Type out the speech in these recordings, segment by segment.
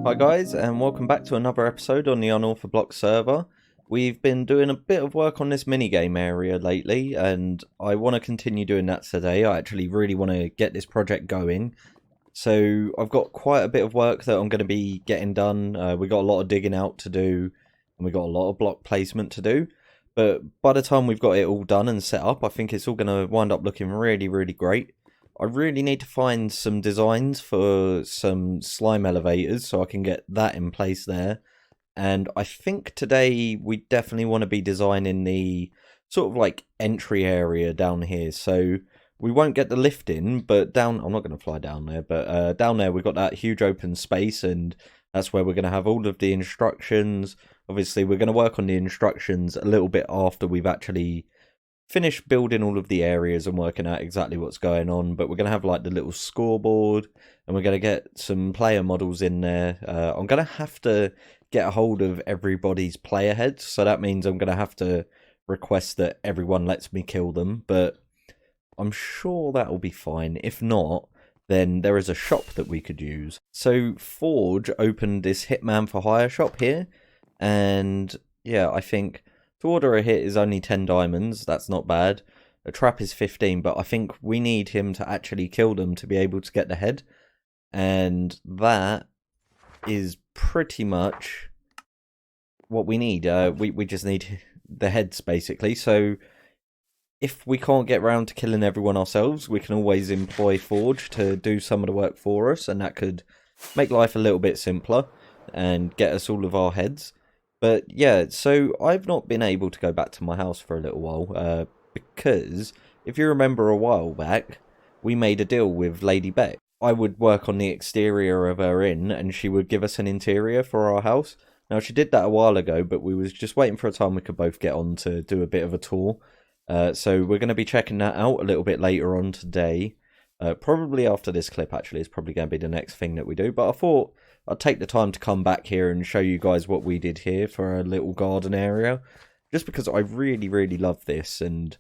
Hi guys, and welcome back to another episode on the Unorthoblocks server. We've been doing a bit of work on this minigame area lately, and I want to continue doing that today. I actually really want to get this project going. So I've got quite a bit of work that I'm going to be getting done. We got a lot of digging out to do, and we got a lot of block placement to do. But by the time we've got it all done and set up, I think it's all going to wind up looking really, really great. I really need to find some designs for some slime elevators so I can get that in place there. And I think today we definitely want to be designing the sort of like entry area down here. So we won't get the lift in, but down, I'm not going to fly down there, but down there we've got that huge open space, and that's where we're going to have all of the instructions. Obviously we're going to work on the instructions a little bit after we've actually finished building all of the areas and working out exactly what's going on, but we're going to have like the little scoreboard, and we're going to get some player models in there. I'm going to have to get a hold of everybody's player heads, so that means I'm going to have to request that everyone lets me kill them, but I'm sure that will be fine. If not, then there is a shop that we could use. So Forge opened this Hitman for Hire shop here, and yeah, I think to order a hit is only 10 diamonds. That's not bad. A trap is 15, but I think we need him to actually kill them to be able to get the head. And that is pretty much what we need. We just need the heads, basically. So if we can't get round to killing everyone ourselves, we can always employ Forge to do some of the work for us, and that could make life a little bit simpler and get us all of our heads. But yeah, so I've not been able to go back to my house for a little while, because if you remember a while back, we made a deal with Lady Bex. I would work on the exterior of her inn, and she would give us an interior for our house. Now, she did that a while ago, but we was just waiting for a time we could both get on to do a bit of a tour. So we're going to be checking that out a little bit later on today. Probably after this clip, actually, is probably going to be the next thing that we do. But I thought I'd take the time to come back here and show you guys what we did here for a little garden area. Just because I really, really love this, and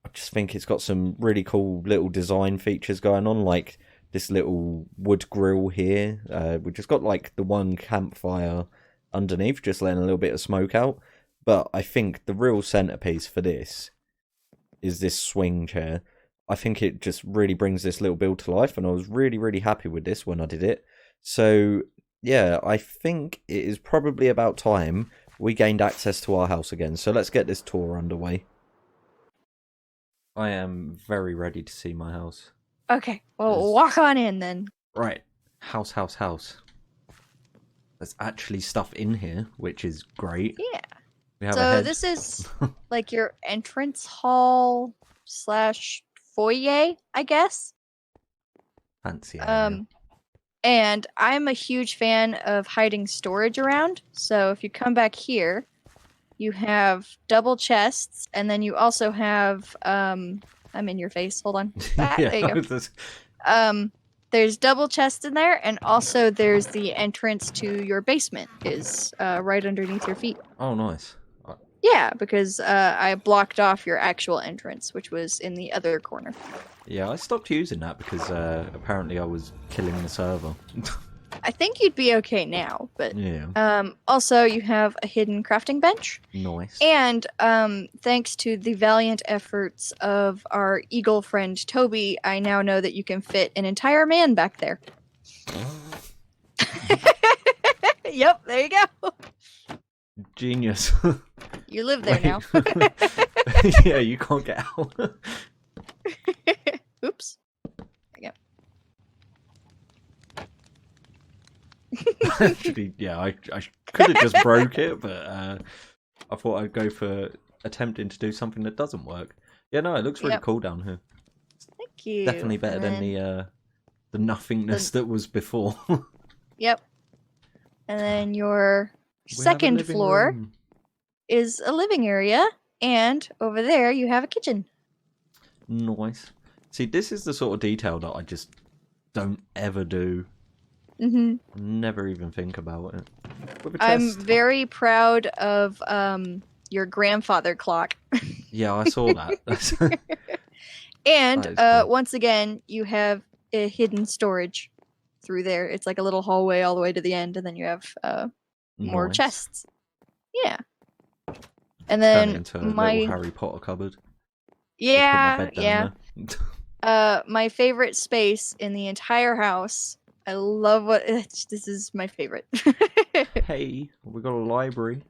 I just think it's got some really cool little design features going on, like this little wood grill here. We just got like the one campfire underneath, just letting a little bit of smoke out. But I think the real centerpiece for this is this swing chair. I think it just really brings this little build to life, and I was really, really happy with this when I did it. So yeah, I think it is probably about time we gained access to our house again. So let's get this tour underway. I am very ready to see my house. Okay, well, walk on in then. Right, house. There's actually stuff in here, which is great. Yeah. We have So this is like your entrance hall / foyer, I guess. Fancy area. And I'm a huge fan of hiding storage around. So if you come back here, you have double chests, and then you also have I'm in your face. Hold on. Yeah, there you go. There's double chests in there, and also there's the entrance to your basement is right underneath your feet. Oh, nice. Yeah, because I blocked off your actual entrance, which was in the other corner. Yeah, I stopped using that because apparently I was killing the server. I think you'd be okay now, but yeah. Also you have a hidden crafting bench. Nice. And thanks to the valiant efforts of our eagle friend Toby, I now know that you can fit an entire man back there. Yep, there you go. Genius. You live there now. Yeah, you can't get out. Oops. There you go. Actually, yeah, I could have just broke it, but I thought I'd go for attempting to do something that doesn't work. Yeah, no, it looks really cool down here. Thank you. Definitely better than the nothingness that was before. Yep. And then your second floor is a living area, and over there you have a kitchen. Nice. See, this is the sort of detail that I just don't ever do. Never even think about it. I'm very proud of your grandfather clock. Yeah, I saw that. And once again, you have a hidden storage. through there. It's like a little hallway all the way to the end, and then you have more Nice. chests. Yeah. And Turn it then into a little my Harry Potter cupboard. Just put my yeah, bed down yeah. there. My favorite space in the entire house. I love what this is my favorite. Hey, we got a library.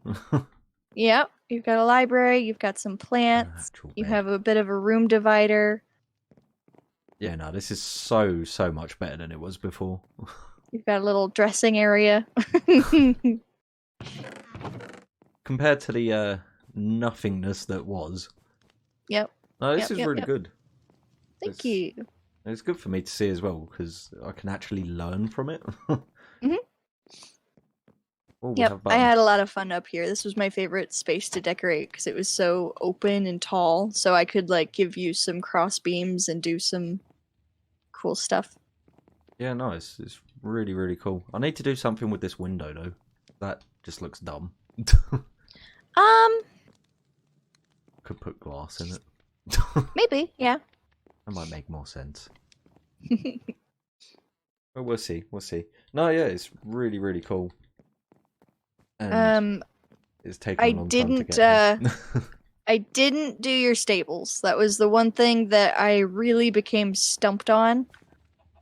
Yep, you've got a library, you've got some An plants, actual you bed. have a bit of a room divider, Yeah, no, this is so much better than it was before. you've got a little dressing area. Compared to the nothingness that was. Yep. No, this Yep, is yep, really yep. good. Thank It's you. it's good for me to see as well because I can actually learn from it. Hmm. Oh, we Yep, have I buttons. had a lot of fun up here. This was my favorite space to decorate because it was so open and tall, so I could like give you some cross beams and do some cool stuff. Yeah, nice. It's really cool. I need to do something with this window though. That just looks dumb. Um, Could put glass in it. maybe, yeah. That might make more sense. Well, we'll see. We'll see. No, yeah, it's really cool. And Um, it's taken I a long time to didn't get here. I didn't do your stables. That was the one thing that I really became stumped on.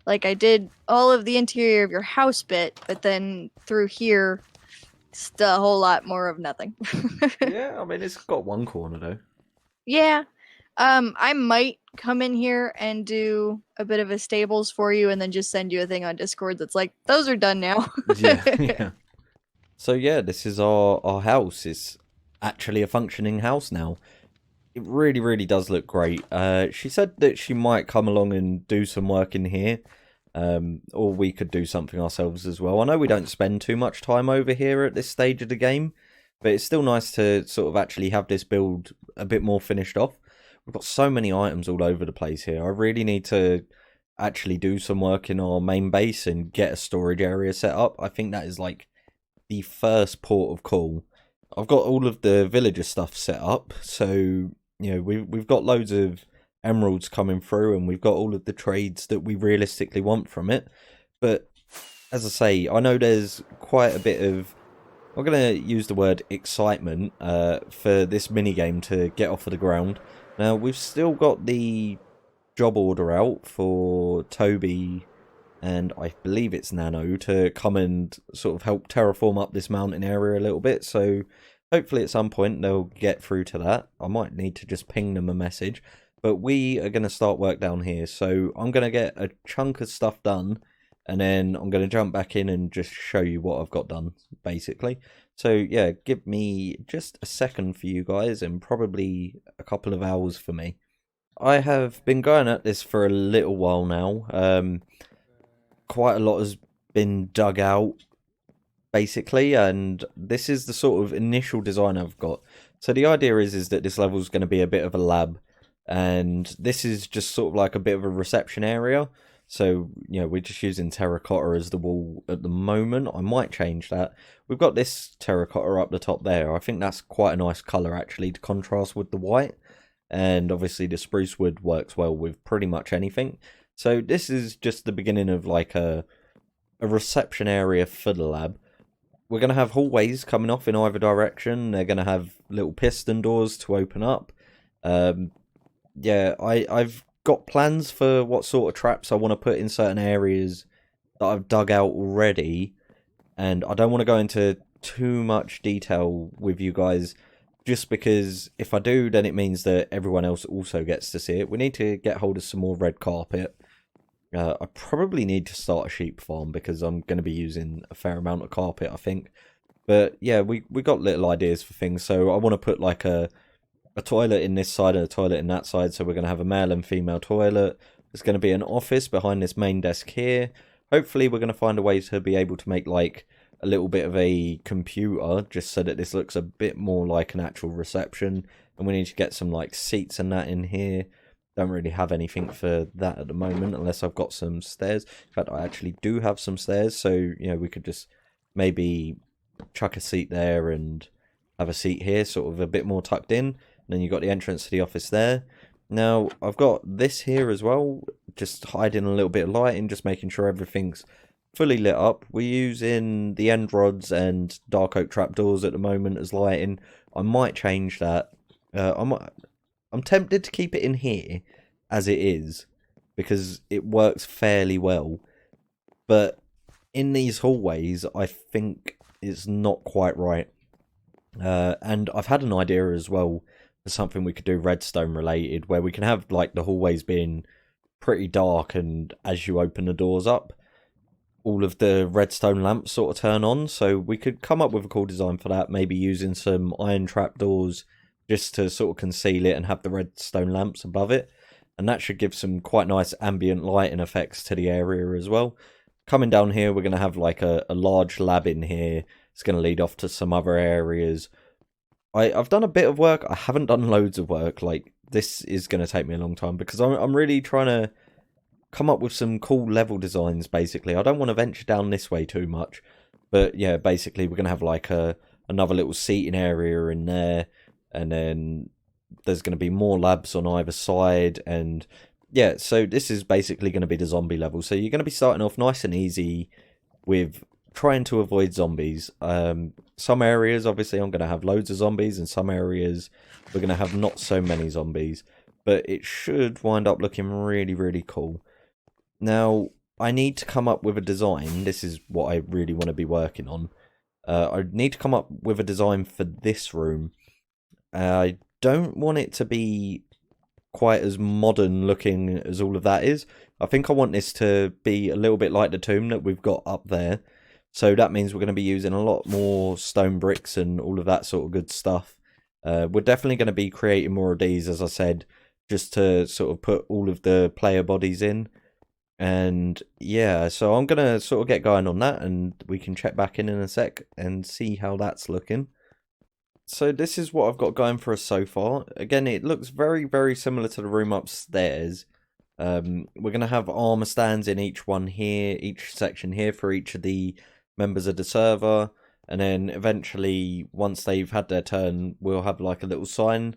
Like I did all of the interior of your house bit, but then through here, it's a whole lot more of nothing. Yeah, I mean, it's got one corner though. Yeah. I might come in here and do a bit of a stables for you and then just send you a thing on Discord that's like, those are done now. Yeah, yeah. So yeah, this is our house. It's actually a functioning house now. It really does look great. She said that she might come along and do some work in here. Or we could do something ourselves as well. I know we don't spend too much time over here at this stage of the game, but it's still nice to sort of actually have this build a bit more finished off. We've got so many items all over the place here. I really need to actually do some work in our main base and get a storage area set up. I think that is like the first port of call. I've got all of the villager stuff set up, so we've got loads of emeralds coming through, and we've got all of the trades that we realistically want from it. But as I say, I know there's quite a bit of, I'm gonna use the word excitement for this mini game to get off of the ground. Now we've still got the job order out for Toby and I believe it's Nano to come and sort of help terraform up this mountain area a little bit. So hopefully at some point they'll get through to that. I might need to just ping them a message. But we are going to start work down here. So I'm going to get a chunk of stuff done. And then I'm going to jump back in and just show you what I've got done, basically. So yeah, give me just a second for you guys and probably a couple of hours for me. I have been going at this for a little while now. Quite a lot has been dug out basically, and this is the sort of initial design I've got. So the idea is that this level is going to be a bit of a lab, and this is just sort of like a bit of a reception area. So we're just using terracotta as the wall at the moment. I might change that. We've got this terracotta up the top there. I think that's quite a nice color actually to contrast with the white, and obviously the spruce wood works well with pretty much anything. So this is just the beginning of like a reception area for the lab. We're going to have hallways coming off in either direction. They're going to have little piston doors to open up. Yeah, I've got plans for what sort of traps I want to put in certain areas that I've dug out already. And I don't want to go into too much detail with you guys, just because if I do, then it means that everyone else also gets to see it. We need to get hold of some more red carpet. I probably need to start a sheep farm because I'm going to be using a fair amount of carpet, I think. But yeah, we got little ideas for things. So I want to put like a toilet in this side and a toilet in that side. So we're going to have a male and female toilet. There's going to be an office behind this main desk here. Hopefully we're going to find a way to be able to make like a little bit of a computer, just so that this looks a bit more like an actual reception. And we need to get some like seats and that in here. Don't really have anything for that at the moment, unless I've got some stairs. In fact, I actually do have some stairs, so we could just maybe chuck a seat there and have a seat here, sort of a bit more tucked in. And then you've got the entrance to the office there. Now, I've got this here as well, just hiding a little bit of lighting, just making sure everything's fully lit up. We're using the end rods and dark oak trapdoors at the moment as lighting. I might change that. I'm tempted to keep it in here as it is because it works fairly well. But in these hallways, I think it's not quite right. And I've had an idea as well for something we could do redstone related, where we can have like the hallways being pretty dark, and as you open the doors up, all of the redstone lamps sort of turn on. So we could come up with a cool design for that, maybe using some iron trapdoors just to sort of conceal it and have the redstone lamps above it. And that should give some quite nice ambient lighting effects to the area as well. Coming down here, we're going to have like a large lab in here. It's going to lead off to some other areas. I've done a bit of work. I haven't done loads of work. Like, this is going to take me a long time because I'm really trying to come up with some cool level designs, basically. I don't want to venture down this way too much. But yeah, basically we're going to have like another little seating area in there. And then there's going to be more labs on either side. And yeah, so this is basically going to be the zombie level. So you're going to be starting off nice and easy with trying to avoid zombies. Some areas, obviously, I'm going to have loads of zombies, and some areas we're going to have not so many zombies. But it should wind up looking really, really cool. Now, I need to come up with a design. This is what I really want to be working on. I need to come up with a design for this room. I don't want it to be quite as modern looking as all of that is. I think I want this to be a little bit like the tomb that we've got up there. So that means we're going to be using a lot more stone bricks and all of that sort of good stuff. We're definitely going to be creating more of these, as I said, just to sort of put all of the player bodies in. And yeah, so I'm going to sort of get going on that, and we can check back in a sec and see how that's looking. So this is what I've got going for us so far. Again, it looks very, very similar to the room upstairs. We're going to have armor stands in each one here, each section here for each of the members of the server. And then eventually, once they've had their turn, we'll have like a little sign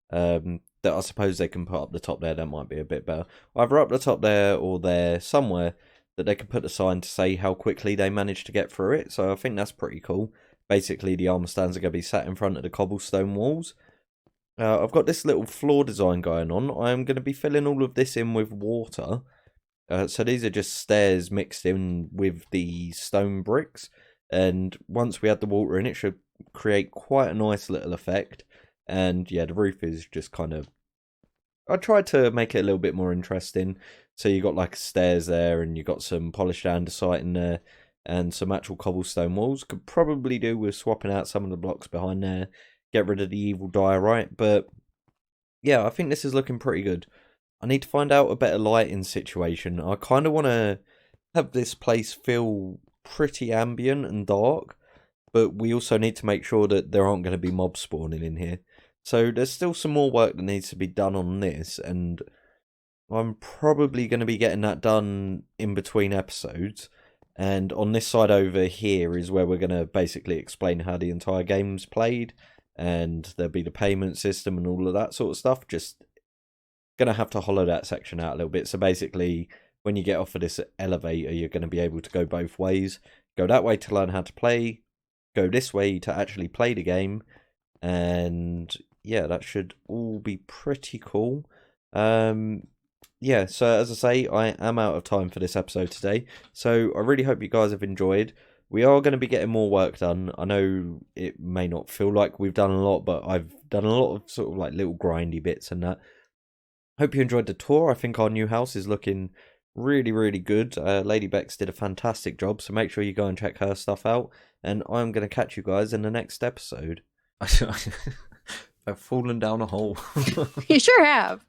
that I suppose they can put up the top there. That might be a bit better. Either up the top there or there, somewhere that they can put a sign to say how quickly they managed to get through it. So I think that's pretty cool. Basically, the armor stands are going to be sat in front of the cobblestone walls. I've got this little floor design going on. I'm going to be filling all of this in with water. So these are just stairs mixed in with the stone bricks. And once we add the water in, it should create quite a nice little effect. And yeah, the roof is just kind of... I tried to make it a little bit more interesting. So you got like stairs there, and you got some polished andesite in there, and some actual cobblestone walls. Could probably do with swapping out some of the blocks behind there, get rid of the evil diorite. But yeah, I think this is looking pretty good. I need to find out a better lighting situation. I kind of want to have this place feel pretty ambient and dark, but we also need to make sure that there aren't going to be mobs spawning in here. So there's still some more work that needs to be done on this, and I'm probably going to be getting that done in between episodes. And on this side over here is where we're going to basically explain how the entire game's played, and there'll be the payment system and all of that sort of stuff. Just going to have to hollow that section out a little bit. So basically, when you get off of this elevator, you're going to be able to go both ways. Go that way to learn how to play, go this way to actually play the game, and yeah, that should all be pretty cool. Yeah, so as I say, I am out of time for this episode today, so I really hope you guys have enjoyed. We are going to be getting more work done. I know it may not feel like we've done a lot, but I've done a lot of sort of like little grindy bits and that. Hope you enjoyed the tour. I think our new house is looking really, really good. Lady Bex did a fantastic job, so make sure you go and check her stuff out. And I'm going to catch you guys in the next episode. I've fallen down a hole. You sure have.